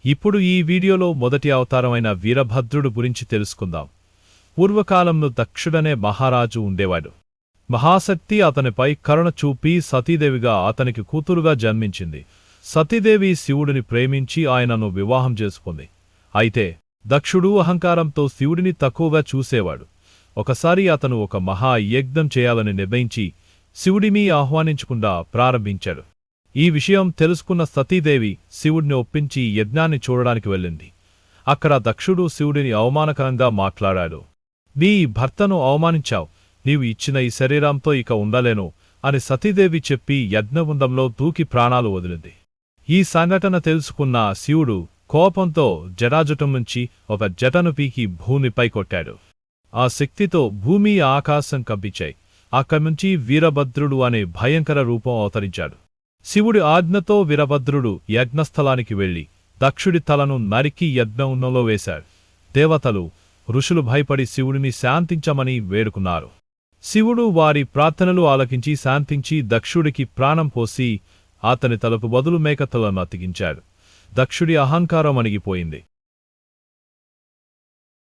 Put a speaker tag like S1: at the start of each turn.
S1: ఇప్పుడు ఈ వీడియోలో మొదటి అవతారమైన వీరభద్రుడు గురించి తెలుసుకుందాం. పూర్వకాలంలో దక్షుడనే మహారాజు ఉండేవాడు. మహాశక్తి అతనిపై కరుణ చూపి సతీదేవిగా అతనికి కూతురుగా జన్మించింది. సతీదేవి శివుడిని ప్రేమించి ఆయనను వివాహం చేసుకుంది. అయితే దక్షుడు అహంకారంతో శివుడిని తక్కువగా చూసేవాడు. ఒకసారి అతను ఒక మహాయజ్ఞం చేయాలని నిర్ణయించి శివుడిని ఆహ్వానించకుండా ప్రారంభించాడు. ఈ విషయం తెలుసుకున్న సతీదేవి శివుడిని ఒప్పించి యజ్ఞాన్ని చూడడానికి వెళ్ళింది. అక్కడ దక్షుడు శివుడిని అవమానకరంగా మాట్లాడాడు. నీ భర్తను అవమానించావు, నీవు ఇచ్చిన ఈ శరీరంతో ఇక ఉండలేను అని సతీదేవి చెప్పి యజ్ఞగుండంలో దూకి ప్రాణాలు వదిలింది. ఈ సంఘటన తెలుసుకున్న శివుడు కోపంతో జటాజుటం నుంచి ఒక జటను పీకి భూమిపై కొట్టాడు. ఆ శక్తితో భూమి ఆకాశం కంపించాయి. అక్కడ్నుంచి వీరభద్రుడు అనే భయంకర రూపం అవతరించాడు. శివుడి ఆజ్ఞతో వీరభద్రుడు యజ్ఞస్థలానికి వెళ్లి దక్షుడి తలను నరికి యజ్ఞగుండంలో వేశాడు. దేవతలు, ఋషులు భయపడి శివుడిని శాంతించమని వేడుకున్నారు. శివుడు వారి ప్రార్థనలు ఆలకించి శాంతించి దక్షుడికి ప్రాణం పోసి అతని తలకు బదులు మేకతలను అతికించాడు. దక్షుడి అహంకారం అణిగిపోయింది.